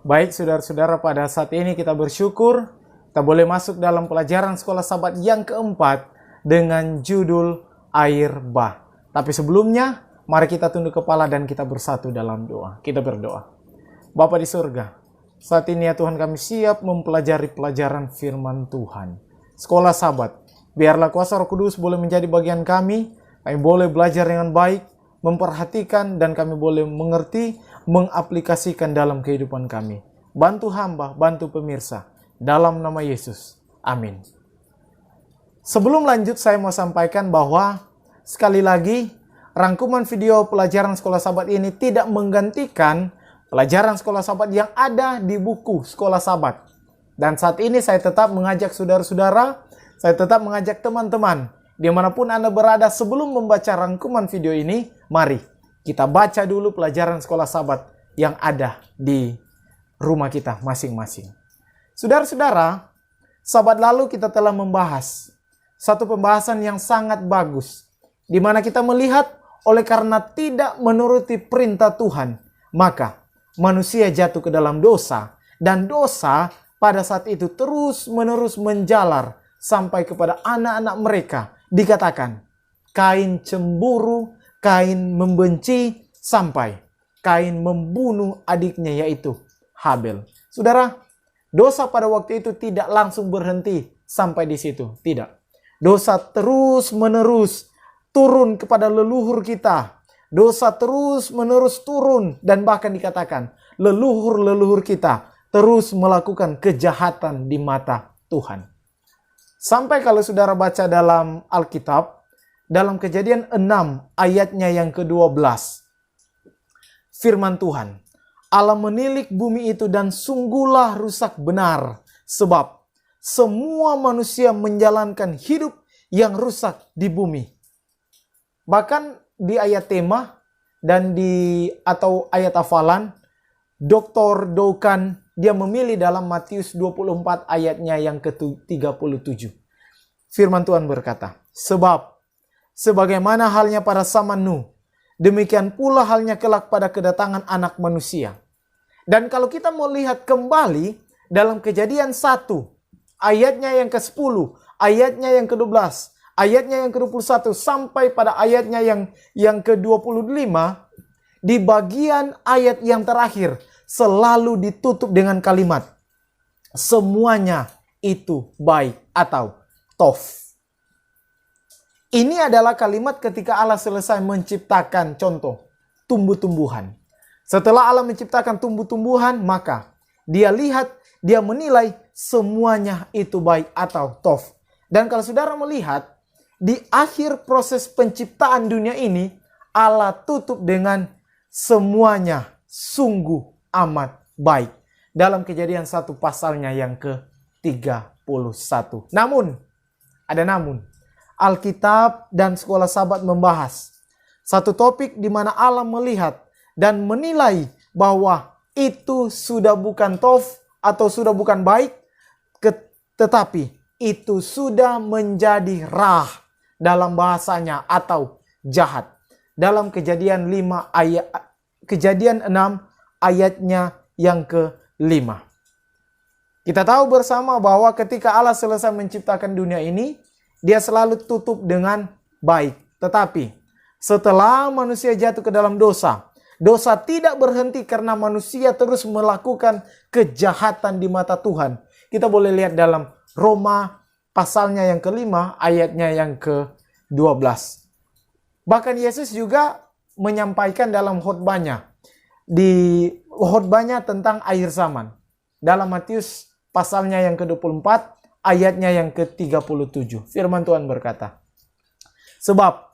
Baik saudara-saudara, pada saat ini kita bersyukur kita boleh masuk dalam pelajaran sekolah Sabat yang keempat dengan judul Air Bah. Tapi sebelumnya, mari kita tunduk kepala dan kita bersatu dalam doa. Kita berdoa. Bapa di surga, saat ini ya Tuhan, kami siap mempelajari pelajaran firman Tuhan. Sekolah Sabat, biarlah kuasa Roh Kudus boleh menjadi bagian kami boleh belajar dengan baik, memperhatikan, dan kami boleh mengerti, mengaplikasikan dalam kehidupan kami. Bantu hamba, bantu pemirsa. Dalam nama Yesus. Amin. Sebelum lanjut, saya mau sampaikan bahwa sekali lagi, rangkuman video pelajaran Sekolah Sabat ini tidak menggantikan pelajaran Sekolah Sabat yang ada di buku Sekolah Sabat. Dan saat ini saya tetap mengajak saudara-saudara, saya tetap mengajak teman-teman, dimanapun Anda berada, sebelum membaca rangkuman video ini, mari kita baca dulu pelajaran Sekolah Sabat yang ada di rumah kita masing-masing. Saudara-saudara, Sabat lalu kita telah membahas satu pembahasan yang sangat bagus, di mana kita melihat oleh karena tidak menuruti perintah Tuhan, maka manusia jatuh ke dalam dosa, dan dosa pada saat itu terus-menerus menjalar sampai kepada anak-anak mereka. Dikatakan, Kain cemburu, Kain membenci, sampai Kain membunuh adiknya yaitu Habel. Saudara, dosa pada waktu itu tidak langsung berhenti sampai di situ. Tidak. Dosa terus-menerus turun kepada leluhur kita. Dosa terus-menerus turun, dan bahkan dikatakan leluhur-leluhur kita terus melakukan kejahatan di mata Tuhan. Sampai kalau saudara baca dalam Alkitab, dalam Kejadian 6 ayatnya yang ke-12. Firman Tuhan, Allah menilik bumi itu dan sungguhlah rusak benar, sebab semua manusia menjalankan hidup yang rusak di bumi. Bahkan di ayat tema dan atau ayat hafalan, Dr. Doukan dia memilih dalam Matius 24 ayatnya yang ke-37. Firman Tuhan berkata, sebab sebagaimana halnya pada zaman Nuh, demikian pula halnya kelak pada kedatangan Anak Manusia. Dan kalau kita mau lihat kembali dalam Kejadian 1, ayatnya yang ke-10, ayatnya yang ke-12, ayatnya yang ke-21, sampai pada ayatnya yang ke-25, di bagian ayat yang terakhir, selalu ditutup dengan kalimat, semuanya itu baik atau tov. Ini adalah kalimat ketika Allah selesai menciptakan contoh tumbuh-tumbuhan. Setelah Allah menciptakan tumbuh-tumbuhan, maka dia lihat, dia menilai semuanya itu baik atau tov. Dan kalau saudara melihat, di akhir proses penciptaan dunia ini, Allah tutup dengan semuanya sungguh amat baik. Dalam Kejadian 1 pasalnya yang ke-31. Namun, ada namun. Alkitab dan Sekolah Sabat membahas satu topik di mana Allah melihat dan menilai bahwa itu sudah bukan tov atau sudah bukan baik, tetapi itu sudah menjadi rah dalam bahasanya atau jahat. Dalam Kejadian 6 ayatnya yang ke-5. Kita tahu bersama bahwa ketika Allah selesai menciptakan dunia ini, dia selalu tutup dengan baik. Tetapi setelah manusia jatuh ke dalam dosa, dosa tidak berhenti karena manusia terus melakukan kejahatan di mata Tuhan. Kita boleh lihat dalam Roma pasalnya yang ke-5, ayatnya yang ke-12. Bahkan Yesus juga menyampaikan dalam khotbahnya, tentang akhir zaman. Dalam Matius pasalnya yang ke-24, ayatnya yang ke-37. Firman Tuhan berkata, sebab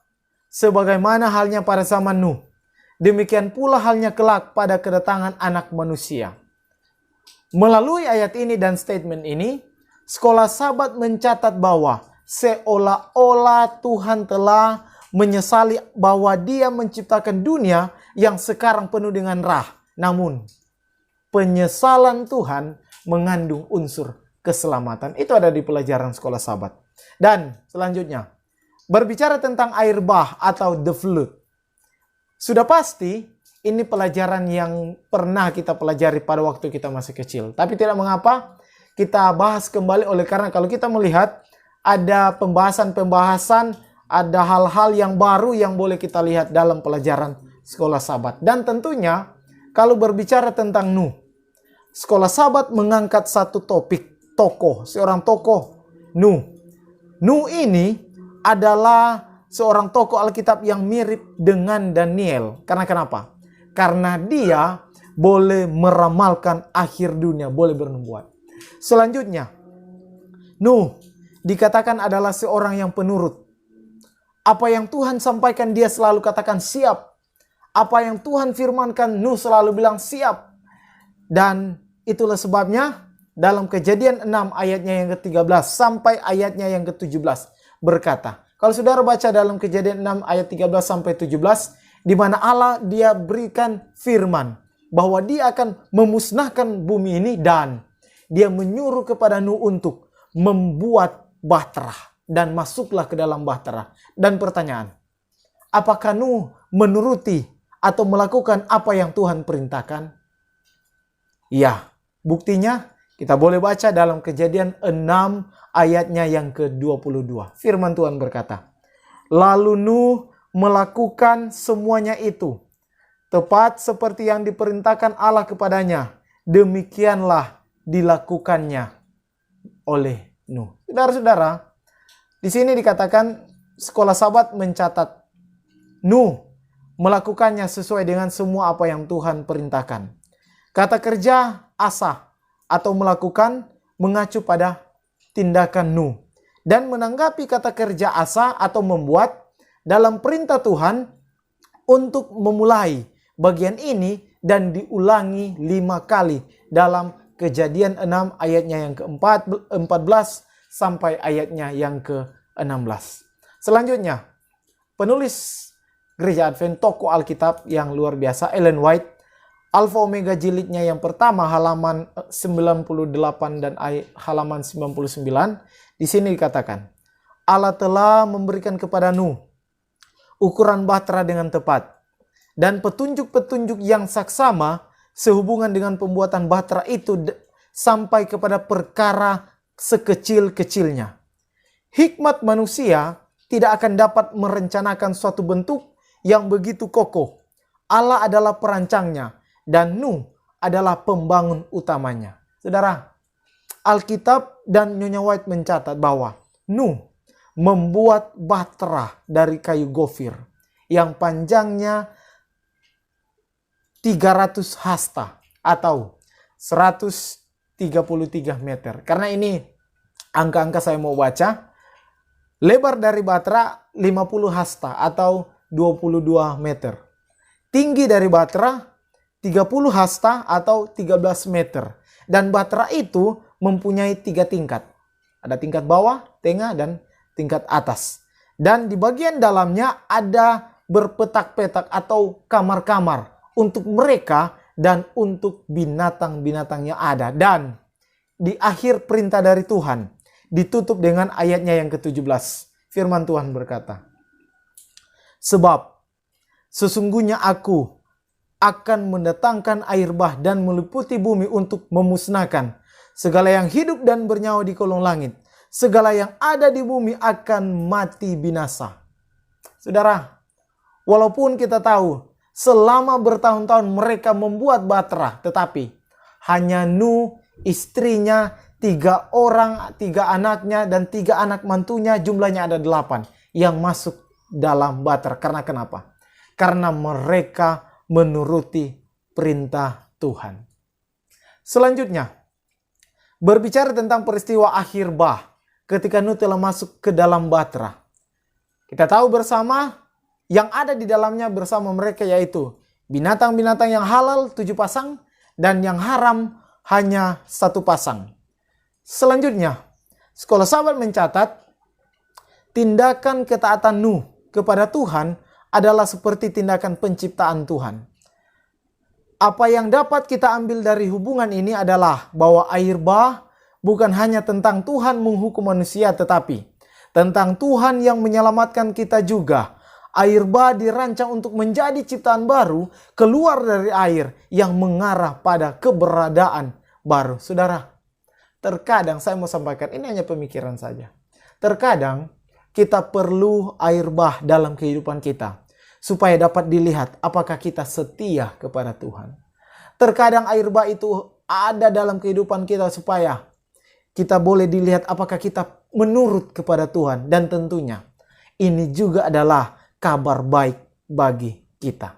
sebagaimana halnya pada zaman Nuh, demikian pula halnya kelak pada kedatangan Anak Manusia. Melalui ayat ini dan statement ini, Sekolah Sabat mencatat bahwa seolah-olah Tuhan telah menyesali bahwa dia menciptakan dunia yang sekarang penuh dengan rah. Namun, penyesalan Tuhan mengandung unsur keselamatan. Itu ada di pelajaran Sekolah Sabat. Dan selanjutnya, berbicara tentang air bah atau the flood. Sudah pasti ini pelajaran yang pernah kita pelajari pada waktu kita masih kecil. Tapi tidak mengapa, kita bahas kembali oleh karena kalau kita melihat ada pembahasan-pembahasan, ada hal-hal yang baru yang boleh kita lihat dalam pelajaran Sekolah Sabat. Dan tentunya kalau berbicara tentang Nuh, Sekolah Sabat mengangkat satu topik, seorang tokoh, Nuh. Nuh ini adalah seorang tokoh Alkitab yang mirip dengan Daniel. Karena kenapa? Karena dia boleh meramalkan akhir dunia, boleh bernubuat. Selanjutnya, Nuh dikatakan adalah seorang yang penurut. Apa yang Tuhan sampaikan dia selalu katakan siap. Apa yang Tuhan firmankan Nuh selalu bilang siap. Dan itulah sebabnya dalam Kejadian 6 ayatnya yang ke-13 sampai ayatnya yang ke-17 berkata. Kalau saudara baca dalam Kejadian 6 ayat 13 sampai 17, di mana Allah dia berikan firman bahwa dia akan memusnahkan bumi ini dan dia menyuruh kepada Nuh untuk membuat bahtera dan masuklah ke dalam bahtera. Dan pertanyaan, apakah Nuh menuruti atau melakukan apa yang Tuhan perintahkan? Ya, buktinya kita boleh baca dalam Kejadian 6 ayatnya yang ke-22. Firman Tuhan berkata, lalu Nuh melakukan semuanya itu, tepat seperti yang diperintahkan Allah kepadanya. Demikianlah dilakukannya oleh Nuh. Saudara-saudara, di sini dikatakan Sekolah Sabat mencatat Nuh melakukannya sesuai dengan semua apa yang Tuhan perintahkan. Kata kerja asa atau melakukan mengacu pada tindakan Nuh. Dan menanggapi kata kerja asa atau membuat dalam perintah Tuhan untuk memulai bagian ini dan diulangi 5 kali dalam Kejadian 6 ayatnya yang ke-14 sampai ayatnya yang ke-16. Selanjutnya, penulis Gereja Advent, tokoh Alkitab yang luar biasa, Ellen White, Alfa Omega jilidnya yang pertama halaman 98 dan halaman 99, di sini dikatakan, Allah telah memberikan kepada Nuh ukuran bahtera dengan tepat dan petunjuk-petunjuk yang saksama sehubungan dengan pembuatan bahtera itu sampai kepada perkara sekecil-kecilnya. Hikmat manusia tidak akan dapat merencanakan suatu bentuk yang begitu kokoh. Allah adalah perancangnya dan Nuh adalah pembangun utamanya. Saudara, Alkitab dan Nyonya White mencatat bahwa Nuh membuat bahtera dari kayu gofir yang panjangnya 300 hasta atau 133 meter. Karena ini angka-angka saya mau baca. Lebar dari bahtera 50 hasta atau 22 meter. Tinggi dari bahtera 30 hasta atau 13 meter. Dan bahtera itu mempunyai 3 tingkat. Ada tingkat bawah, tengah, dan tingkat atas. Dan di bagian dalamnya ada berpetak-petak atau kamar-kamar untuk mereka dan untuk binatang-binatang yang ada. Dan di akhir perintah dari Tuhan ditutup dengan ayatnya yang ke-17. Firman Tuhan berkata, sebab sesungguhnya aku akan mendatangkan air bah dan meliputi bumi untuk memusnahkan segala yang hidup dan bernyawa di kolong langit. Segala yang ada di bumi akan mati binasa. Saudara, walaupun kita tahu selama bertahun-tahun mereka membuat bahtera, tetapi hanya Nuh, istrinya, 3 orang, 3 anaknya, dan 3 anak mantunya, jumlahnya ada 8 yang masuk dalam bahtera. Karena kenapa? Karena mereka menuruti perintah Tuhan. Selanjutnya, berbicara tentang peristiwa akhir bah ketika Nuh telah masuk ke dalam bahtera. Kita tahu bersama yang ada di dalamnya bersama mereka yaitu binatang-binatang yang halal 7 pasang dan yang haram hanya 1 pasang. Selanjutnya, Sekolah Sabat mencatat tindakan ketaatan Nuh kepada Tuhan adalah seperti tindakan penciptaan Tuhan. Apa yang dapat kita ambil dari hubungan ini adalah bahwa air bah bukan hanya tentang Tuhan menghukum manusia, tetapi tentang Tuhan yang menyelamatkan kita juga. Air bah dirancang untuk menjadi ciptaan baru keluar dari air yang mengarah pada keberadaan baru. Saudara, terkadang saya mau sampaikan, ini hanya pemikiran saja. Terkadang kita perlu air bah dalam kehidupan kita supaya dapat dilihat apakah kita setia kepada Tuhan. Terkadang air bah itu ada dalam kehidupan kita supaya kita boleh dilihat apakah kita menurut kepada Tuhan. Dan tentunya ini juga adalah kabar baik bagi kita.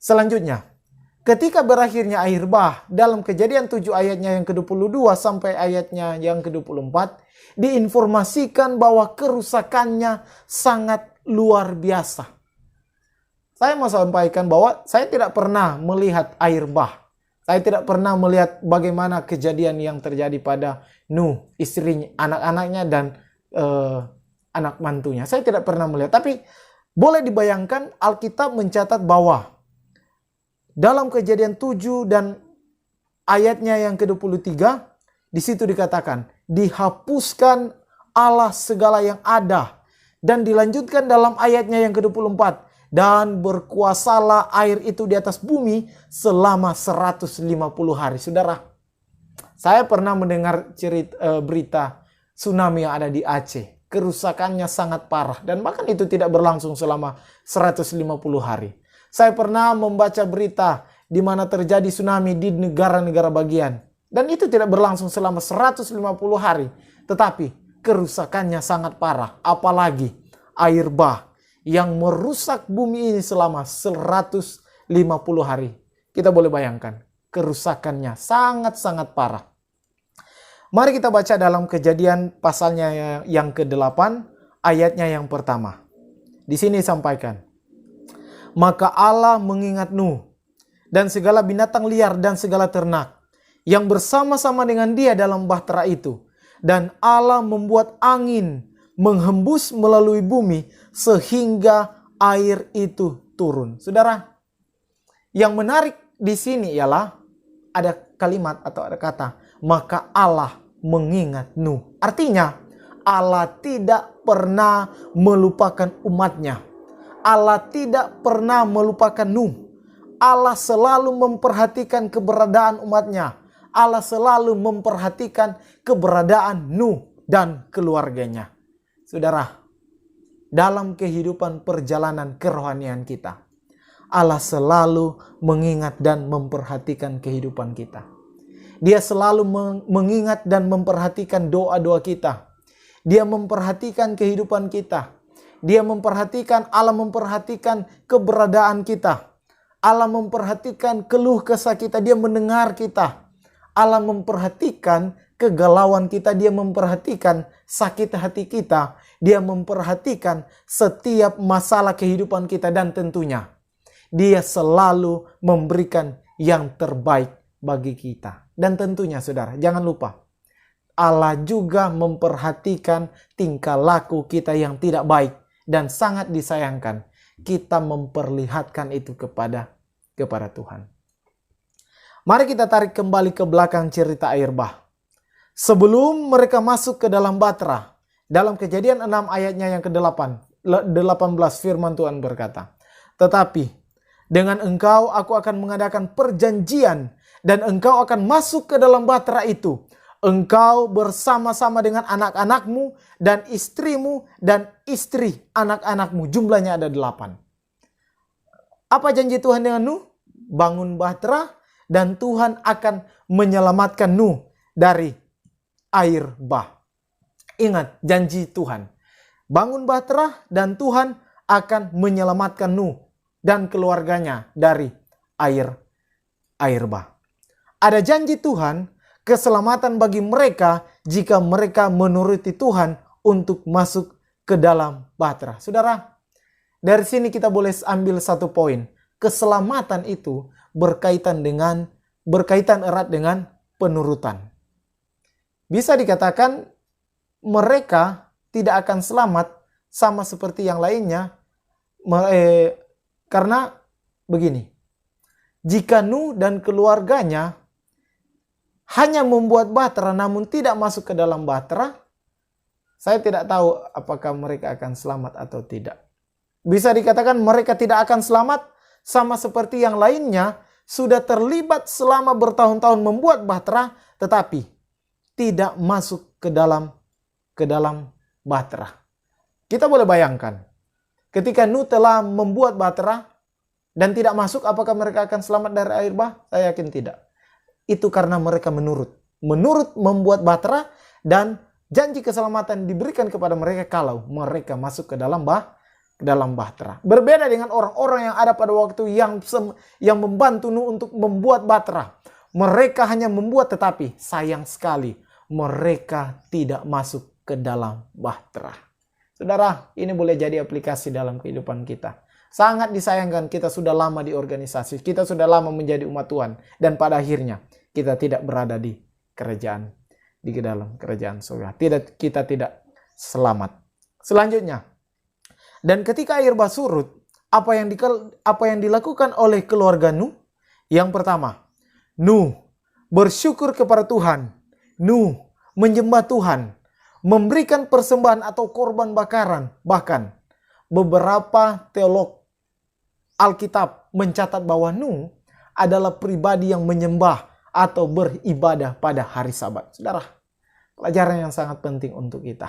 Selanjutnya, ketika berakhirnya air bah dalam Kejadian 7 ayatnya yang ke-22 sampai ayatnya yang ke-24, diinformasikan bahwa kerusakannya sangat luar biasa. Saya mau sampaikan bahwa saya tidak pernah melihat air bah. Saya tidak pernah melihat bagaimana kejadian yang terjadi pada Nuh, istrinya, anak-anaknya, dan anak mantunya. Saya tidak pernah melihat. Tapi boleh dibayangkan Alkitab mencatat bahwa dalam Kejadian 7 dan ayatnya yang ke-23, di situ dikatakan, dihapuskan Allah segala yang ada. Dan dilanjutkan dalam ayatnya yang ke-24, dan berkuasalah air itu di atas bumi selama 150 hari. Saudara, saya pernah mendengar berita tsunami yang ada di Aceh. Kerusakannya sangat parah dan bahkan itu tidak berlangsung selama 150 hari. Saya pernah membaca berita di mana terjadi tsunami di negara-negara bagian dan itu tidak berlangsung selama 150 hari. Tetapi kerusakannya sangat parah, apalagi air bah yang merusak bumi ini selama 150 hari. Kita boleh bayangkan, kerusakannya sangat-sangat parah. Mari kita baca dalam Kejadian pasalnya yang ke-8, ayatnya yang pertama. Di sini disampaikan, maka Allah mengingat Nuh dan segala binatang liar dan segala ternak yang bersama-sama dengan dia dalam bahtera itu. Dan Allah membuat angin menghembus melalui bumi sehingga air itu turun. Saudara, yang menarik di sini ialah ada kalimat atau ada kata, maka Allah mengingat Nuh. Artinya, Allah tidak pernah melupakan umatnya. Allah tidak pernah melupakan Nuh. Allah selalu memperhatikan keberadaan umatnya. Allah selalu memperhatikan keberadaan Nuh dan keluarganya. Saudara, dalam kehidupan perjalanan kerohanian kita, Allah selalu mengingat dan memperhatikan kehidupan kita. Dia selalu mengingat dan memperhatikan doa-doa kita. Dia memperhatikan kehidupan kita. Dia memperhatikan, Allah memperhatikan keberadaan kita. Allah memperhatikan keluh kesah kita. Dia mendengar kita. Allah memperhatikan kegalauan kita. Dia memperhatikan sakit hati kita. Dia memperhatikan setiap masalah kehidupan kita. Dan tentunya Dia selalu memberikan yang terbaik bagi kita. Dan tentunya saudara, jangan lupa, Allah juga memperhatikan tingkah laku kita yang tidak baik. Dan sangat disayangkan, kita memperlihatkan itu kepada Tuhan. Mari kita tarik kembali ke belakang cerita air bah. Sebelum mereka masuk ke dalam bahtera, dalam Kejadian 6 ayatnya yang ke-18 firman Tuhan berkata, tetapi dengan engkau aku akan mengadakan perjanjian dan engkau akan masuk ke dalam bahtera itu. Engkau bersama-sama dengan anak-anakmu dan istrimu dan istri anak-anakmu. Jumlahnya ada 8. Apa janji Tuhan dengan Nuh? Bangun bahtera dan Tuhan akan menyelamatkan Nuh dari air bah. Ingat janji Tuhan. Bangun bahtera dan Tuhan akan menyelamatkan Nuh dan keluarganya dari air bah. Ada janji Tuhan, keselamatan bagi mereka jika mereka menuruti Tuhan untuk masuk ke dalam bahtera. Saudara, dari sini kita boleh ambil satu poin. Keselamatan itu berkaitan erat dengan penurutan. Bisa dikatakan mereka tidak akan selamat sama seperti yang lainnya karena begini. Jika Nuh dan keluarganya hanya membuat bahtera namun tidak masuk ke dalam bahtera, saya tidak tahu apakah mereka akan selamat atau tidak. Bisa dikatakan mereka tidak akan selamat sama seperti yang lainnya sudah terlibat selama bertahun-tahun membuat bahtera tetapi tidak masuk ke dalam bahtera. Kita boleh bayangkan ketika Nuh telah membuat bahtera dan tidak masuk, apakah mereka akan selamat dari air bah? Saya yakin tidak. Itu karena mereka menurut membuat bahtera dan janji keselamatan diberikan kepada mereka kalau mereka masuk ke dalam bahtera. Berbeda dengan orang-orang yang ada pada waktu yang membantu Nuh untuk membuat bahtera. Mereka hanya membuat tetapi sayang sekali mereka tidak masuk ke dalam bahtera. Saudara, ini boleh jadi aplikasi dalam kehidupan kita. Sangat disayangkan kita sudah lama di organisasi, kita sudah lama menjadi umat Tuhan, dan pada akhirnya kita tidak berada di dalam kerajaan surga. Kita tidak selamat. Selanjutnya, dan ketika air bah surut, apa yang dilakukan oleh keluarga Nuh? Yang pertama, Nuh bersyukur kepada Tuhan. Nuh menyembah Tuhan, memberikan persembahan atau korban bakaran. Bahkan beberapa teolog Alkitab mencatat bahwa Nuh adalah pribadi yang menyembah atau beribadah pada hari Sabat. Saudara, pelajaran yang sangat penting untuk kita.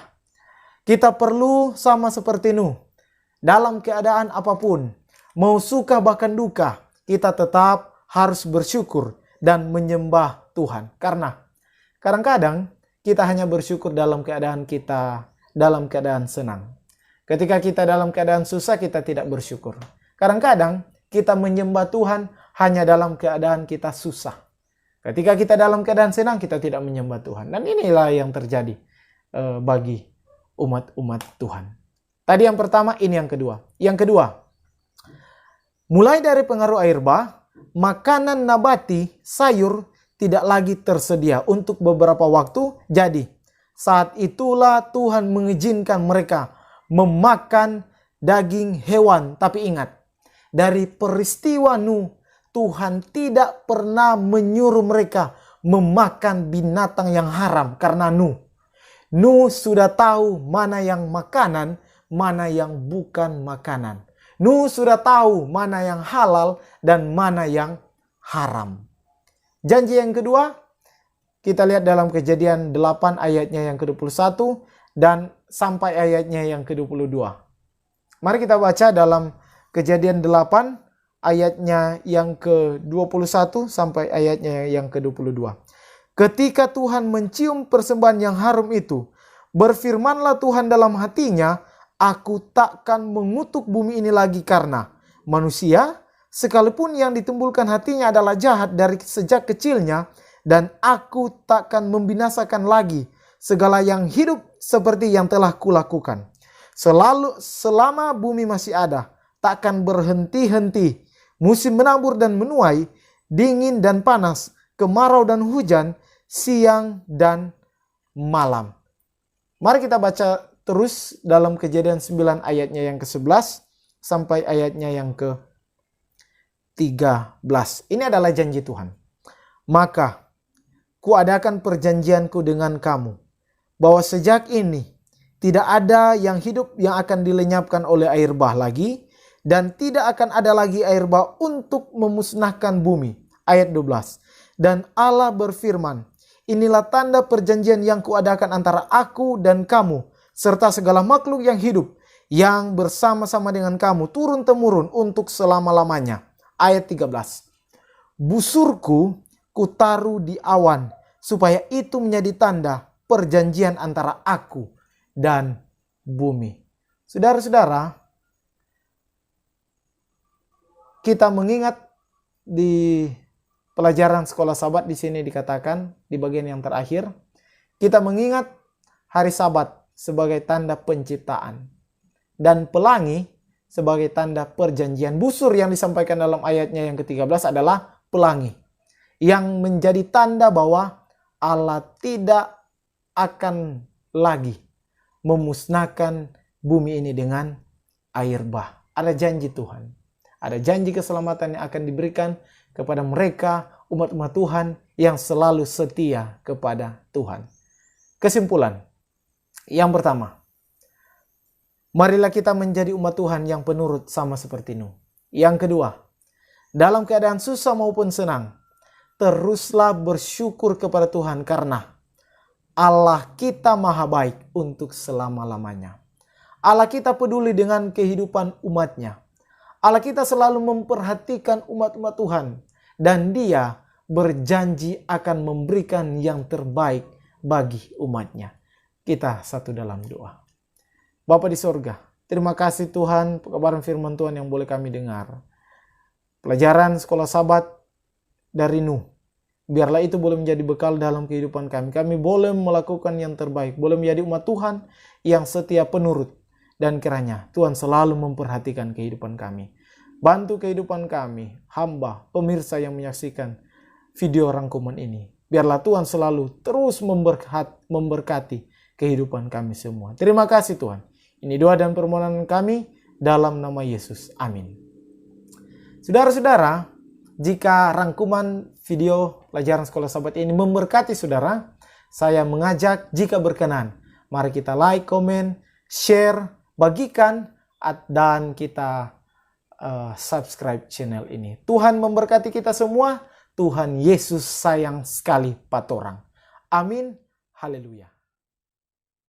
Kita perlu sama seperti Nuh. Dalam keadaan apapun, mau suka bahkan duka, kita tetap harus bersyukur dan menyembah Tuhan. Karena kadang-kadang kita hanya bersyukur dalam keadaan senang. Ketika kita dalam keadaan susah, kita tidak bersyukur. Kadang-kadang kita menyembah Tuhan hanya dalam keadaan kita susah. Ketika kita dalam keadaan senang, kita tidak menyembah Tuhan. Dan inilah yang terjadi bagi umat-umat Tuhan. Tadi yang pertama, ini yang kedua. Yang kedua, mulai dari pengaruh air bah, makanan nabati, sayur, tidak lagi tersedia untuk beberapa waktu. Jadi, saat itulah Tuhan mengizinkan mereka memakan daging hewan. Tapi ingat, dari peristiwa Nuh, Tuhan tidak pernah menyuruh mereka memakan binatang yang haram karena Nuh. Nuh sudah tahu mana yang makanan, mana yang bukan makanan. Nuh sudah tahu mana yang halal dan mana yang haram. Janji yang kedua, kita lihat dalam Kejadian 8 ayatnya yang ke-21 dan sampai ayatnya yang ke-22. Mari kita baca dalam Kejadian 8 ayatnya yang ke-21 sampai ayatnya yang ke-22. Ketika Tuhan mencium persembahan yang harum itu, berfirmanlah Tuhan dalam hatinya, aku takkan mengutuk bumi ini lagi karena manusia, sekalipun yang ditimbulkan hatinya adalah jahat dari sejak kecilnya, dan aku takkan membinasakan lagi segala yang hidup seperti yang telah kulakukan. Selama bumi masih ada, takkan berhenti-henti musim menabur dan menuai, dingin dan panas, kemarau dan hujan, siang dan malam. Mari kita baca terus dalam Kejadian 9 ayatnya yang ke-11 sampai ayatnya yang ke-13. Ini adalah janji Tuhan. Maka kuadakan perjanjianku dengan kamu, bahwa sejak ini tidak ada yang hidup yang akan dilenyapkan oleh air bah lagi, dan tidak akan ada lagi air bah untuk memusnahkan bumi. Ayat 12. Dan Allah berfirman, inilah tanda perjanjian yang kuadakan antara aku dan kamu, serta segala makhluk yang hidup, yang bersama-sama dengan kamu, turun-temurun untuk selama-lamanya. Ayat 13. Busurku kutaruh di awan, supaya itu menjadi tanda perjanjian antara aku dan bumi. Saudara-saudara, kita mengingat di pelajaran sekolah Sabat di sini dikatakan di bagian yang terakhir, kita mengingat hari Sabat sebagai tanda penciptaan dan pelangi sebagai tanda perjanjian. Busur yang disampaikan dalam ayatnya yang ke-13 adalah pelangi yang menjadi tanda bahwa Allah tidak akan lagi memusnahkan bumi ini dengan air bah. Ada janji Tuhan. Ada janji keselamatan yang akan diberikan kepada mereka, umat-umat Tuhan yang selalu setia kepada Tuhan. Kesimpulan, Yang pertama, marilah kita menjadi umat Tuhan yang penurut sama seperti Nuh. Yang kedua, dalam keadaan susah maupun senang, teruslah bersyukur kepada Tuhan karena Allah kita maha baik untuk selama-lamanya. Allah kita peduli dengan kehidupan umatnya. Allah kita selalu memperhatikan umat-umat Tuhan. Dan Dia berjanji akan memberikan yang terbaik bagi umatnya. Kita satu dalam doa. Bapa di sorga, terima kasih Tuhan kabaran firman Tuhan yang boleh kami dengar. Pelajaran sekolah Sabat dari Nuh. Biarlah itu boleh menjadi bekal dalam kehidupan kami. Kami boleh melakukan yang terbaik. Boleh menjadi umat Tuhan yang setia penurut. Dan kiranya Tuhan selalu memperhatikan kehidupan kami. Bantu kehidupan kami, hamba, pemirsa yang menyaksikan video rangkuman ini. Biarlah Tuhan selalu terus memberkati kehidupan kami semua. Terima kasih Tuhan. Ini doa dan permohonan kami dalam nama Yesus. Amin. Saudara-saudara, jika rangkuman video pelajaran sekolah Sabat ini memberkati saudara, saya mengajak jika berkenan, mari kita like, komen, share, bagikan, dan kita subscribe channel ini. Tuhan memberkati kita semua. Tuhan Yesus sayang sekali patorang. Amin. Haleluya.